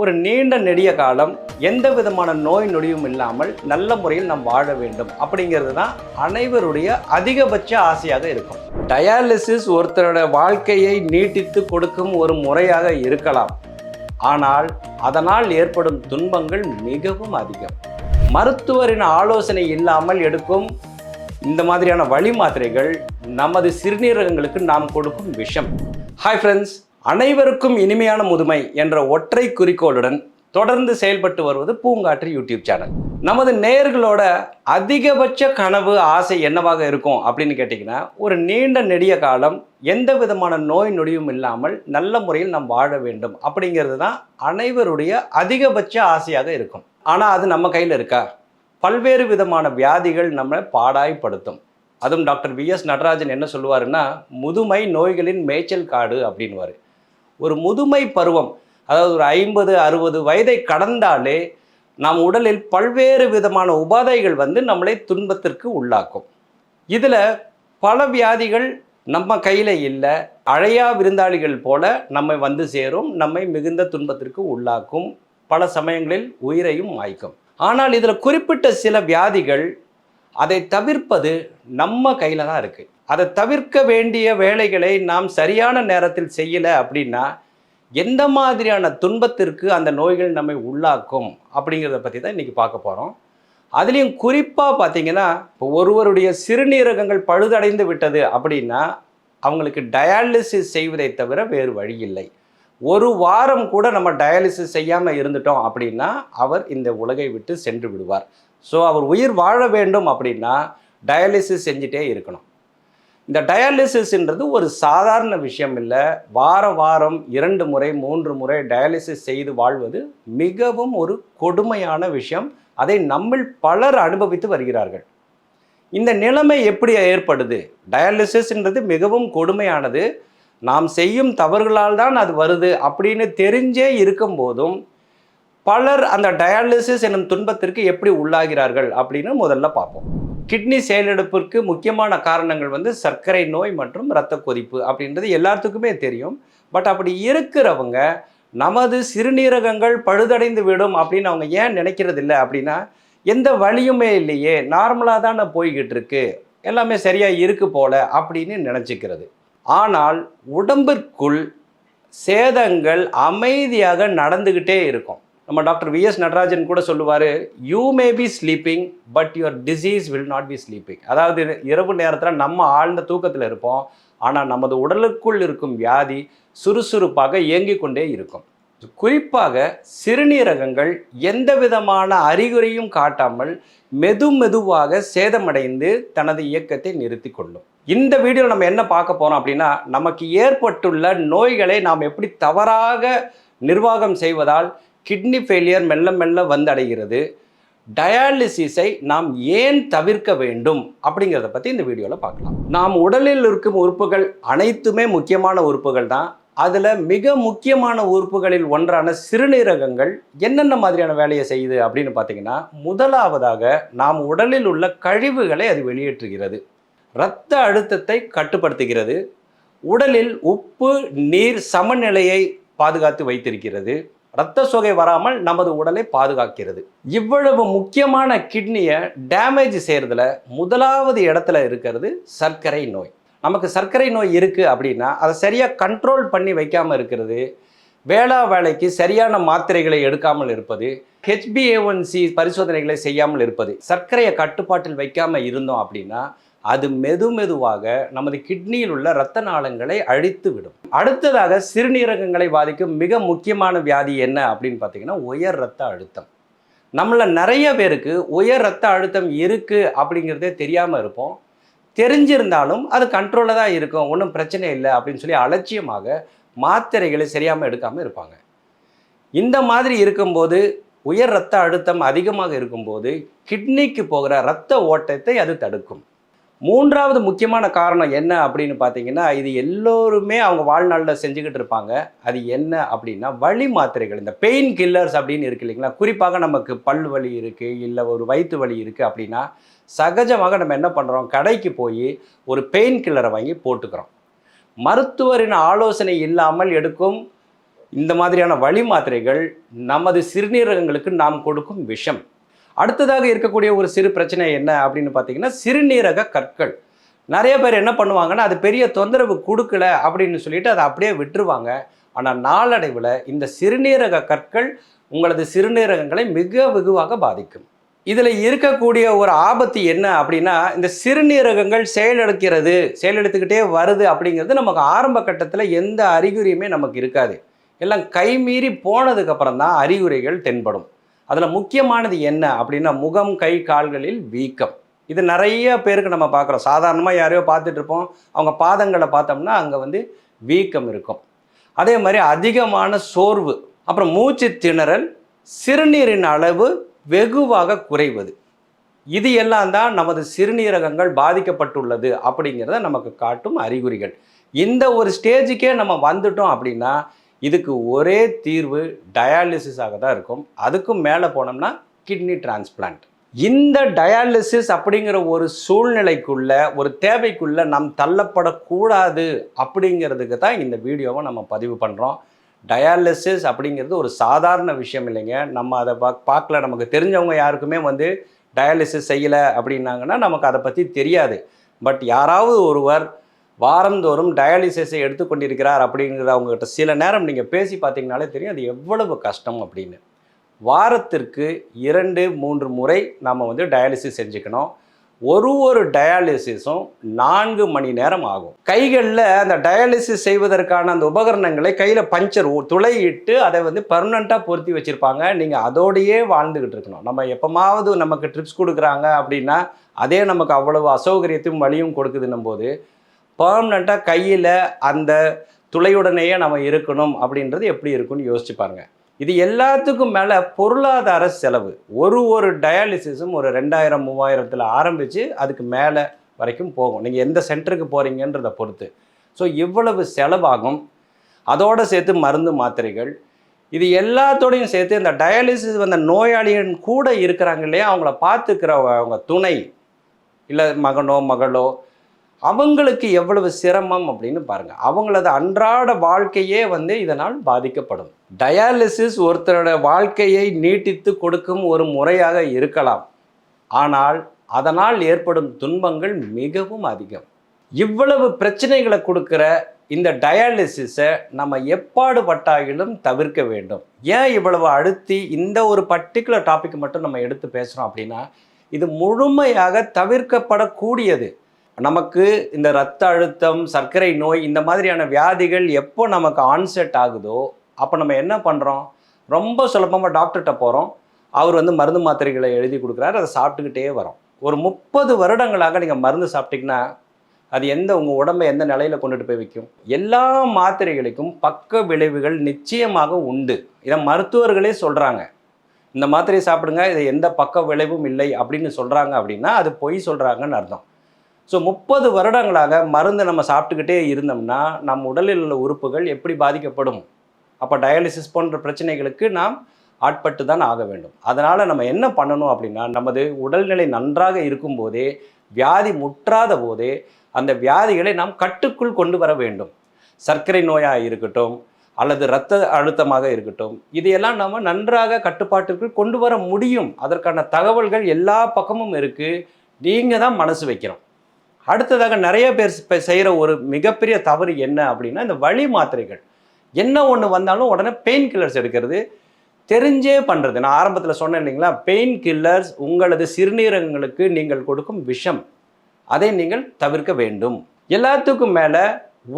ஒரு நீண்ட நெடிய காலம் எந்த விதமான நோய் நொடியும் இல்லாமல் நல்ல முறையில் நாம் வாழ வேண்டும் அப்படிங்கிறது தான் அனைவருடைய அதிகபட்ச ஆசையாக இருக்கும். டயாலிசிஸ் ஒருத்தரோட வாழ்க்கையை நீட்டித்து கொடுக்கும் ஒரு முறையாக இருக்கலாம். ஆனால் அதனால் ஏற்படும் துன்பங்கள் மிகவும் அதிகம். மருத்துவரின் ஆலோசனை இல்லாமல் எடுக்கும் இந்த மாதிரியான வழி மாத்திரைகள் நமது சிறுநீரகங்களுக்கு நாம் கொடுக்கும் விஷம். ஹாய் ஃப்ரெண்ட்ஸ், அனைவருக்கும் இனிமையான முதுமை என்ற ஒற்றை குறிக்கோளுடன் தொடர்ந்து செயல்பட்டு வருவது பூங்காற்று யூடியூப் சேனல். நமது நேயர்களோட அதிகபட்ச கனவு ஆசை என்னவாக இருக்கும் அப்படின்னு கேட்டிங்கன்னா, ஒரு நீண்ட நெடிய காலம் எந்த விதமான நோய் நொடியும் இல்லாமல் நல்ல முறையில் நாம் வாழ வேண்டும் அப்படிங்கிறது தான் அனைவருடைய அதிகபட்ச ஆசையாக இருக்கும். ஆனால் அது நம்ம கையில் இருக்கா? பல்வேறு விதமான வியாதிகள் நம்மளை பாடாய்படுத்தும். அதுவும் டாக்டர் வி.எஸ். நடராஜன் என்ன சொல்லுவாருன்னா, முதுமை நோய்களின் மேய்ச்சல் காடு அப்படின்வார். ஒரு முதுமை பருவம், அதாவது ஒரு 50-60 வயதை கடந்தாலே நம் உடலில் பல்வேறு விதமான உபாதைகள் நம்மளை துன்பத்திற்கு உள்ளாக்கும். இதில் பல வியாதிகள் நம்ம கையில் இல்லை, அழையா விருந்தாளிகள் போல நம்மை வந்து சேரும், நம்மை மிகுந்த துன்பத்திற்கு உள்ளாக்கும், பல சமயங்களில் உயிரையும் மாய்க்கும். ஆனால் இதில் குறிப்பிட்ட சில வியாதிகள், அதை தவிர்ப்பது நம்ம கையில் தான் இருக்குது. அதை தவிர்க்க வேண்டிய வேலைகளை நாம் சரியான நேரத்தில் செய்யலை அப்படின்னா எந்த மாதிரியான துன்பத்திற்கு அந்த நோய்கள் நம்மை உள்ளாக்கும் அப்படிங்கிறத பற்றி தான் இன்றைக்கி பார்க்க போகிறோம். அதுலேயும் குறிப்பாக பார்த்திங்கன்னா, இப்போ ஒருவருடைய சிறுநீரகங்கள் பழுதடைந்து விட்டது அப்படின்னா அவங்களுக்கு டயாலிசிஸ் செய்வதை தவிர வேறு வழி இல்லை. ஒரு வாரம் கூட நம்ம டயாலிசிஸ் செய்யாமல் இருந்துட்டோம் அப்படின்னா அவர் இந்த உலகை விட்டு சென்று விடுவார். ஸோ அவர் உயிர் வாழ வேண்டும் அப்படின்னா டயாலிசிஸ் செஞ்சிட்டே இருக்கணும். இந்த டயாலிசிஸ்ன்றது ஒரு சாதாரண விஷயம் இல்லை. வாரம் 2 முறை 3 முறை டயாலிசிஸ் செய்து வாழ்வது மிகவும் ஒரு கொடுமையான விஷயம். அதை நம்மில் பலர் அனுபவித்து வருகிறார்கள். இந்த நிலைமை எப்படி ஏற்படுது? டயாலிசிஸ்ன்றது மிகவும் கொடுமையானது. நாம் செய்யும் தவறுகளால் தான் அது வருது அப்படின்னு தெரிஞ்சே இருக்கும் போதும் பலர் அந்த டயாலிசிஸ் என்னும் துன்பத்திற்கு எப்படி உள்ளாகிறார்கள் அப்படின்னு முதல்ல பார்ப்போம். கிட்னி செயலிழப்பிற்கு முக்கியமான காரணங்கள் சர்க்கரை நோய் மற்றும் இரத்த கொதிப்பு அப்படின்றது எல்லாத்துக்குமே தெரியும். பட் அப்படி இருக்கிறவங்க நமது சிறுநீரகங்கள் பழுதடைந்து விடும் அப்படின்னு அவங்க ஏன் நினைக்கிறது இல்லை அப்படின்னா, எந்த வழியுமே இல்லையே, நார்மலாக தானே போய்கிட்டு இருக்கு, எல்லாமே சரியாக இருக்கு போல அப்படின்னு நினச்சிக்கிறது. ஆனால் உடம்பிற்குள் சேதங்கள் அமைதியாக நடந்துக்கிட்டே இருக்கும். நம்ம டாக்டர் வி.எஸ். நடராஜன் கூட சொல்லுவார், you may be sleeping but your disease will not be sleeping. அதாவது இரவு நேரத்தில் நம்ம ஆழ்ந்த தூக்கத்தில் இருப்போம், ஆனால் நமது உடலுக்குள் இருக்கும் வியாதி சுறுசுறுப்பாக இயங்கிக் கொண்டே இருக்கும். குறிப்பாக சிறுநீரகங்கள் எந்த விதமான அறிகுறியும் காட்டாமல் மெதுவாக சேதமடைந்து தனது இயக்கத்தை நிறுத்தி கொள்ளும். இந்த வீடியோவில் நம்ம என்ன பார்க்க போகிறோம் அப்படின்னா, நமக்கு ஏற்பட்டுள்ள நோய்களை நாம் எப்படி தவறாக நிர்வாகம் செய்வதால் கிட்னி ஃபெயிலியர் மெல்ல மெல்ல வந்தடைகிறது, டயாலிசிஸை நாம் ஏன் தவிர்க்க வேண்டும் அப்படிங்கிறத பற்றி இந்த வீடியோவில் பார்க்கலாம். நாம் உடலில் இருக்கும் உறுப்புகள் அனைத்துமே முக்கியமான உறுப்புகள் தான். அதில் மிக முக்கியமான உறுப்புகளில் ஒன்றான சிறுநீரகங்கள் என்னென்ன மாதிரியான வேலையை செய்யுது அப்படின்னு பார்த்தீங்கன்னா, முதலாவதாக நாம் உடலில் உள்ள கழிவுகளை அது வெளியேற்றுகிறது, இரத்த அழுத்தத்தை கட்டுப்படுத்துகிறது, உடலில் உப்பு நீர் சமநிலையை பாதுகாத்து வைத்திருக்கிறது, இரத்த சோகை வராமல் நமது உடலை பாதுகாக்கிறது. இவ்வளவு முக்கியமான கிட்னியை டேமேஜ் செய்கிறதுல முதலாவது இடத்துல இருக்கிறது சர்க்கரை நோய். நமக்கு சர்க்கரை நோய் இருக்குது அப்படின்னா அதை சரியாக கண்ட்ரோல் பண்ணி வைக்காமல் இருக்கிறது, வேளைக்கு சரியான மாத்திரைகளை எடுக்காமல் இருப்பது, HbA1c பரிசோதனைகளை செய்யாமல் இருப்பது, சர்க்கரையை கட்டுப்பாட்டில் வைக்காமல் இருந்தோம் அப்படின்னா அது மெதுவாக நமது கிட்னியில் உள்ள இரத்த நாளங்களை அழித்து விடும். அடுத்ததாக சிறுநீரகங்களை பாதிக்கும் மிக முக்கியமான வியாதி என்ன அப்படின்னு பார்த்தீங்கன்னா, உயர் இரத்த அழுத்தம். நம்மள நிறைய பேருக்கு உயர் இரத்த அழுத்தம் இருக்குது அப்படிங்கிறதே தெரியாமல் இருப்போம். தெரிஞ்சிருந்தாலும் அது கண்ட்ரோலில் தான் இருக்கும், ஒன்றும் பிரச்சனை இல்லை அப்படின்னு சொல்லி அலட்சியமாக மாத்திரைகளை சரியாமல் எடுக்காமல் இருப்பாங்க. இந்த மாதிரி இருக்கும்போது, உயர் இரத்த அழுத்தம் அதிகமாக இருக்கும்போது கிட்னிக்கு போகிற இரத்த ஓட்டத்தை அது தடுக்கும். மூன்றாவது முக்கியமான காரணம் என்ன அப்படின்னு பார்த்தீங்கன்னா, இது எல்லோருமே அவங்க வாழ்நாளில் செஞ்சுக்கிட்டு இருப்பாங்க. அது என்ன அப்படின்னா, வலி மாத்திரைகள், இந்த பெயின் கில்லர்ஸ் அப்படின்னு இருக்கு இல்லைங்களா. குறிப்பாக நமக்கு பல் வலி இருக்குது, இல்லை ஒரு வயிற்று வலி இருக்குது அப்படின்னா சகஜமாக நம்ம என்ன பண்ணுறோம், கடைக்கு போய் ஒரு பெயின் கில்லரை வாங்கி போட்டுக்கிறோம். மருத்துவரின் ஆலோசனை இல்லாமல் எடுக்கும் இந்த மாதிரியான வழி மாத்திரைகள் நமது சிறுநீரகங்களுக்கு நாம் கொடுக்கும் விஷம். அடுத்ததாக இருக்கக்கூடிய ஒரு சிறு பிரச்சனை என்ன அப்படின்னு பார்த்தீங்கன்னா, சிறுநீரக கற்கள். நிறைய பேர் என்ன பண்ணுவாங்கன்னா, அது பெரிய தொந்தரவு கொடுக்கல அப்படின்னு சொல்லிட்டு அதை அப்படியே விட்டுருவாங்க. ஆனால் நாளடைவில் இந்த சிறுநீரக கற்கள் உங்களது சிறுநீரகங்களை மிக வெகுவாக பாதிக்கும். இதில் இருக்கக்கூடிய ஒரு ஆபத்து என்ன அப்படின்னா, இந்த சிறுநீரகங்கள் செயலெடுத்துக்கிட்டே வருது அப்படிங்கிறது நமக்கு ஆரம்ப கட்டத்தில் எந்த அறிகுறியுமே நமக்கு இருக்காது. எல்லாம் கைமீறி போனதுக்கப்புறம் தான் அறிகுறிகள் தென்படும். அதில் முக்கியமானது என்ன அப்படின்னா, முகம், கை, கால்களில் வீக்கம். இது நிறைய பேருக்கு நம்ம பார்க்குறோம். சாதாரணமாக யாரையோ பார்த்துட்டு இருப்போம், அவங்க பாதங்களை பார்த்தோம்னா அங்கே வீக்கம் இருக்கும். அதே மாதிரி அதிகமான சோர்வு, அப்புறம் மூச்சு திணறல், சிறுநீரின் அளவு வெகுவாக குறைவது. இது எல்லாம் தான் நமது சிறுநீரகங்கள் பாதிக்கப்பட்டுள்ளது அப்படிங்கிறத நமக்கு காட்டும் அறிகுறிகள். இந்த ஒரு ஸ்டேஜுக்கே நம்ம வந்துட்டோம் அப்படின்னா இதுக்கு ஒரே தீர்வு டயாலிசிஸாக தான் இருக்கும். அதுக்கும் மேலே போனோம்னா கிட்னி டிரான்ஸ்பிளான்ட். இந்த டயாலிசிஸ் அப்படிங்கிற ஒரு சூழ்நிலைக்குள்ள, ஒரு தேவைக்குள்ள நாம் தள்ளப்படக்கூடாது அப்படிங்கிறதுக்கு தான் இந்த வீடியோவை நம்ம பதிவு பண்ணுறோம். டயாலிசிஸ் அப்படிங்கிறது ஒரு சாதாரண விஷயம் இல்லைங்க. நம்ம அதை பார்க்கல, நமக்கு தெரிஞ்சவங்க யாருக்குமே டயாலிசிஸ் செய்யலை அப்படின்னாங்கன்னா நமக்கு அதை பற்றி தெரியாது. பட் யாராவது ஒருவர் வாரந்தோறும் டயாலிசிஸை எடுத்துக்கொண்டிருக்கிறார் அப்படிங்கிற அவங்ககிட்ட சில நேரம் நீங்கள் பேசி பார்த்தீங்கனாலே தெரியும் அது எவ்வளவு கஷ்டம் அப்படின்னு. வாரத்திற்கு 2-3 முறை நாம் டயாலிசிஸ் செஞ்சுக்கணும். ஒரு டயாலிசிஸும் 4 மணி நேரம் ஆகும். கைகளில் அந்த டயாலிசிஸ் செய்வதற்கான அந்த உபகரணங்களை கையில் பஞ்சர் துளையிட்டு அதை பர்மனண்ட்டாக பொருத்தி வச்சுருப்பாங்க. நீங்கள் அதோடையே வாழ்ந்துக்கிட்டு இருக்கணும். நம்ம எப்போமாவது நமக்கு ட்ரிப்ஸ் கொடுக்குறாங்க அப்படின்னா அதே நமக்கு அவ்வளவு அசௌகரியத்தையும் வலியும் கொடுக்குதுன்னும் போது பர்மனண்ட்டாக கையில் அந்த துளையுடனேயே நம்ம இருக்கணும் அப்படின்றது எப்படி இருக்குன்னு யோசிச்சு பாருங்கள். இது எல்லாத்துக்கும் மேலே பொருளாதார செலவு. ஒரு டயாலிசிஸும் ஒரு 2000-3000 ஆரம்பித்து அதுக்கு மேலே வரைக்கும் போகும். நீங்கள் எந்த சென்டருக்கு போகிறீங்கன்றதை பொறுத்து. ஸோ இவ்வளவு செலவாகும். அதோடு சேர்த்து மருந்து மாத்திரைகள், இது எல்லாத்தோடையும் சேர்த்து இந்த டயாலிசிஸ் வந்த நோயாளிகள் கூட இருக்கிறாங்க இல்லையா, அவங்கள பார்த்துக்கிறவங்க துணை இல்லை மகனோ மகளோ, அவங்களுக்கு எவ்வளவு சிரமம் அப்படின்னு பாருங்கள். அவங்களது அன்றாட வாழ்க்கையே இதனால் பாதிக்கப்படும். டயாலிசிஸ் ஒருத்தரோட வாழ்க்கையை நீட்டித்து கொடுக்கும் ஒரு முறையாக இருக்கலாம். ஆனால் அதனால் ஏற்படும் துன்பங்கள் மிகவும் அதிகம். இவ்வளவு பிரச்சனைகளை கொடுக்குற இந்த டயாலிசிஸை நம்ம எப்பாடுபட்டாயிலும் தவிர்க்க வேண்டும். ஏன் இவ்வளவு அழுத்தி இந்த ஒரு பர்டிகுலர் டாபிக் மட்டும் நம்ம எடுத்து பேசுகிறோம் அப்படின்னா, இது முழுமையாக தவிர்க்கப்படக்கூடியது. நமக்கு இந்த இரத்த அழுத்தம், சர்க்கரை நோய், இந்த மாதிரியான வியாதிகள் எப்போ நமக்கு ஆன்செட் ஆகுதோ அப்போ நம்ம என்ன பண்ணுறோம், ரொம்ப சுலபமாக டாக்டர்கிட்ட போகிறோம். அவர் மருந்து மாத்திரைகளை எழுதி கொடுக்குறாரு, அதை சாப்பிட்டுக்கிட்டே வரோம். ஒரு 30 வருடங்களாக நீங்கள் மருந்து சாப்பிட்டிங்கன்னா அது உங்கள் உடம்பை எந்த நிலையில் கொண்டுட்டு போய் வைக்கும்? எல்லா மாத்திரைகளுக்கும் பக்க விளைவுகள் நிச்சயமாக உண்டு. இதை மருத்துவர்களே சொல்கிறாங்க. இந்த மாத்திரையை சாப்பிடுங்க, இது எந்த பக்க விளைவும் இல்லை அப்படின்னு சொல்கிறாங்க அப்படின்னா அது பொய் சொல்கிறாங்கன்னு அர்த்தம். ஸோ 30 வருடங்களாக மருந்து நம்ம சாப்பிட்டுக்கிட்டே இருந்தோம்னா நம் உடலில் உள்ள உறுப்புகள் எப்படி பாதிக்கப்படும்? அப்போ டயாலிசிஸ் போன்ற பிரச்சனைகளுக்கு நாம் ஆட்பட்டு தான் ஆக வேண்டும். அதனால் நம்ம என்ன பண்ணணும் அப்படின்னா, நமது உடல்நிலை நன்றாக இருக்கும்போதே, வியாதி முற்றாத போதே அந்த வியாதிகளை நாம் கட்டுக்குள் கொண்டு வர வேண்டும். சர்க்கரை நோயாக இருக்கட்டும் அல்லது இரத்த அழுத்தமாக இருக்கட்டும், இதையெல்லாம் நம்ம நன்றாக கட்டுப்பாட்டுக்குள் கொண்டு வர முடியும். அதற்கான தகவல்கள் எல்லா பக்கமும் இருக்குது. நீங்கள் தான் மனசு வைக்கணும். அடுத்ததாக நிறைய பேர் செய்கிற ஒரு மிகப்பெரிய தவறு என்ன அப்படின்னா, இந்த வலி மாத்திரைகள். என்ன ஒன்று வந்தாலும் உடனே பெயின் கில்லர்ஸ் எடுக்கிறது, தெரிஞ்சே பண்ணுறது. நான் ஆரம்பத்தில் சொன்னேன் இல்லைங்களா, பெயின் கில்லர்ஸ் உங்களது சிறுநீரகங்களுக்கு நீங்கள் கொடுக்கும் விஷம். அதை நீங்கள் தவிர்க்க வேண்டும். எல்லாத்துக்கும் மேலே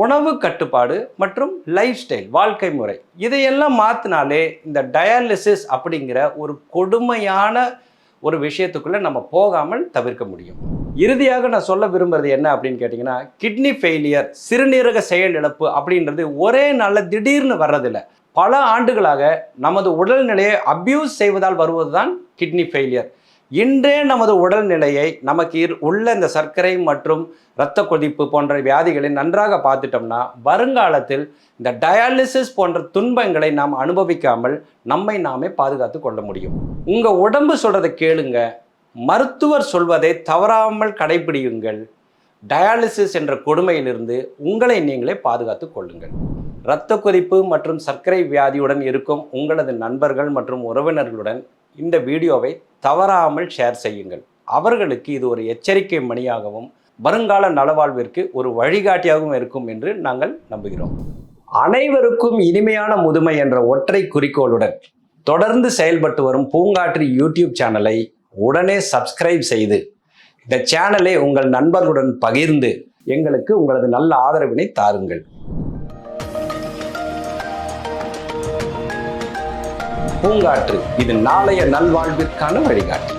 உணவு கட்டுப்பாடு மற்றும் லைஃப் ஸ்டைல், வாழ்க்கை முறை, இதையெல்லாம் மாற்றினாலே இந்த டயாலிசிஸ் அப்படிங்கிற ஒரு கொடுமையான ஒரு விஷயத்துக்குள்ளே நம்ம போகாமல் தவிர்க்க முடியும். இறுதியாக நான் சொல்ல விரும்புறது என்ன அப்படின்னு கேட்டிங்கன்னா, கிட்னி ஃபெயிலியர், சிறுநீரக செயல் இழப்பு அப்படின்றது ஒரே நாளில் திடீர்னு வர்றதில்லை. பல ஆண்டுகளாக நமது உடல்நிலையை அப்யூஸ் செய்வதால் வருவது தான் கிட்னி ஃபெயிலியர். இன்றே நமது உடல்நிலையை நமக்கு உள்ள இந்த சர்க்கரை மற்றும் இரத்த கொதிப்பு போன்ற வியாதிகளை நன்றாக பார்த்துட்டோம்னா வருங்காலத்தில் இந்த டயாலிசிஸ் போன்ற துன்பங்களை நாம் அனுபவிக்காமல் நம்மை நாமே பாதுகாத்து கொள்ள முடியும். உங்கள் உடம்பு சொல்கிறத கேளுங்க, மருத்துவர் சொல்வதை தவறாமல் கடைபிடியுங்கள். டயாலிசிஸ் என்ற கொடுமையிலிருந்து உங்களை நீங்களே பாதுகாத்து கொள்ளுங்கள். இரத்த கொதிப்பு மற்றும் சர்க்கரை வியாதியுடன் இருக்கும் உங்களது நண்பர்கள் மற்றும் உறவினர்களுடன் இந்த வீடியோவை தவறாமல் ஷேர் செய்யுங்கள். அவர்களுக்கு இது ஒரு எச்சரிக்கை மணியாகவும் வருங்கால நலவாழ்விற்கு ஒரு வழிகாட்டியாகவும் இருக்கும் என்று நாங்கள் நம்புகிறோம். அனைவருக்கும் இனிமையான முதுமை என்ற ஒற்றை குறிக்கோளுடன் தொடர்ந்து செயல்பட்டு வரும் பூங்காற்று யூடியூப் சேனலை உடனே சப்ஸ்கிரைப் செய்து இந்த சேனலை உங்கள் நண்பர்களுடன் பகிர்ந்து எங்களுக்கு உங்களது நல்ல ஆதரவினை தாருங்கள். பூங்காற்று, இது நாளைய நல்வாழ்விற்கான வழிகாட்டு.